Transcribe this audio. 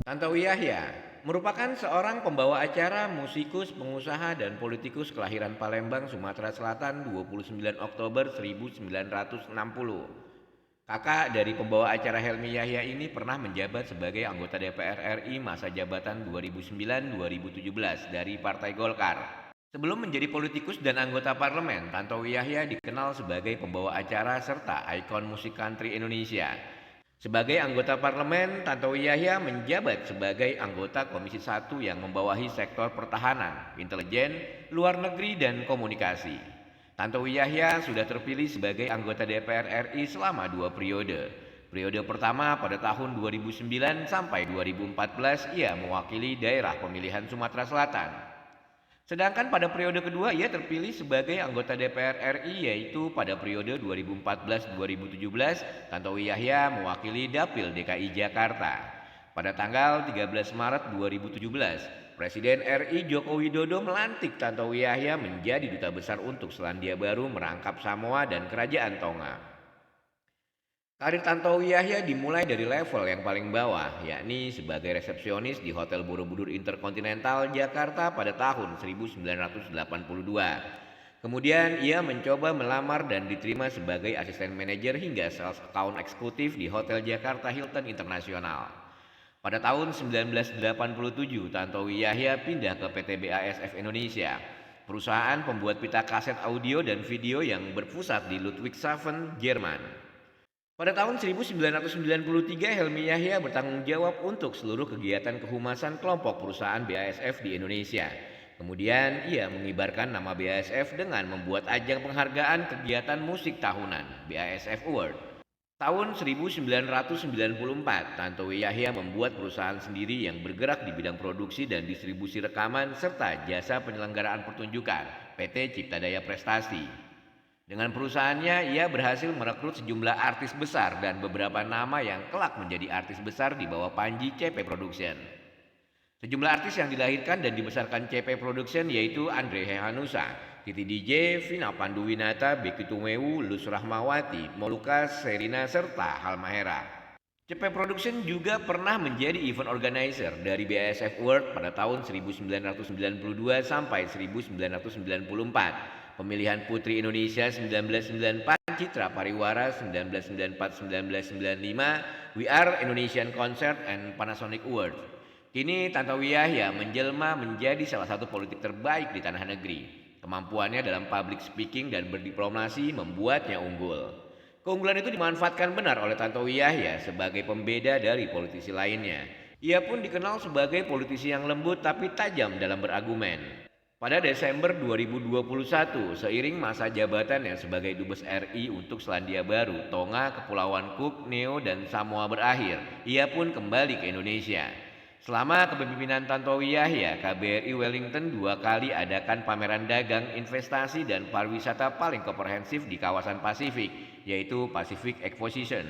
Tantowi Yahya merupakan seorang pembawa acara, musikus, pengusaha, dan politikus kelahiran Palembang, Sumatera Selatan 29 Oktober 1960. Kakak dari pembawa acara Helmi Yahya ini pernah menjabat sebagai anggota DPR RI masa jabatan 2009-2017 dari Partai Golkar. Sebelum menjadi politikus dan anggota parlemen, Tantowi Yahya dikenal sebagai pembawa acara serta ikon musik country Indonesia. Sebagai anggota parlemen, Tantowi Yahya menjabat sebagai anggota Komisi 1 yang membawahi sektor pertahanan, intelijen, luar negeri, dan komunikasi. Tantowi Yahya sudah terpilih sebagai anggota DPR RI selama 2 periode. Periode pertama pada tahun 2009 sampai 2014 ia mewakili daerah pemilihan Sumatera Selatan. Sedangkan pada periode kedua ia terpilih sebagai anggota DPR RI yaitu pada periode 2014-2017 Tantowi Yahya mewakili Dapil DKI Jakarta. Pada tanggal 13 Maret 2017, Presiden RI Joko Widodo melantik Tantowi Yahya menjadi Duta Besar untuk Selandia Baru merangkap Samoa dan Kerajaan Tonga. Karir Tantowi Yahya dimulai dari level yang paling bawah, yakni sebagai resepsionis di Hotel Borobudur Interkontinental Jakarta pada tahun 1982. Kemudian ia mencoba melamar dan diterima sebagai asisten manajer hingga sales account eksekutif di Hotel Jakarta Hilton Internasional. Pada tahun 1987, Tantowi Yahya pindah ke PT BASF Indonesia, perusahaan pembuat pita kaset audio dan video yang berpusat di Ludwigshafen, Jerman. Pada tahun 1993, Helmi Yahya bertanggung jawab untuk seluruh kegiatan kehumasan kelompok perusahaan BASF di Indonesia. Kemudian ia mengibarkan nama BASF dengan membuat ajang penghargaan kegiatan musik tahunan, BASF Award. Tahun 1994, Tantowi Yahya membuat perusahaan sendiri yang bergerak di bidang produksi dan distribusi rekaman serta jasa penyelenggaraan pertunjukan, PT Cipta Daya Prestasi. Dengan perusahaannya, ia berhasil merekrut sejumlah artis besar dan beberapa nama yang kelak menjadi artis besar di bawah panji CP Production. Sejumlah artis yang dilahirkan dan dibesarkan CP Production yaitu Andre Hehanusa, Titi DJ, Vina Panduwinata, Becky Tumewu, Lus Rahmawati, Moluka Serina, serta Halmahera. CP Production juga pernah menjadi event organizer dari BASF World pada tahun 1992 sampai 1994. Pemilihan Putri Indonesia 1994, Citra Pariwara 1994-1995, We Are Indonesian Concert and Panasonic Awards. Kini Tantowi Yahya menjelma menjadi salah satu politik terbaik di tanah negeri. Kemampuannya dalam public speaking dan berdiplomasi membuatnya unggul. Keunggulan itu dimanfaatkan benar oleh Tantowi Yahya sebagai pembeda dari politisi lainnya. Ia pun dikenal sebagai politisi yang lembut tapi tajam dalam berargumen. Pada Desember 2021, seiring masa jabatannya sebagai Dubes RI untuk Selandia Baru, Tonga, Kepulauan Cook, Neo, dan Samoa berakhir, ia pun kembali ke Indonesia. Selama kepemimpinan Tantowi Yahya, KBRI Wellington 2 kali adakan pameran dagang, investasi, dan pariwisata paling komprehensif di kawasan Pasifik, yaitu Pacific Exposition.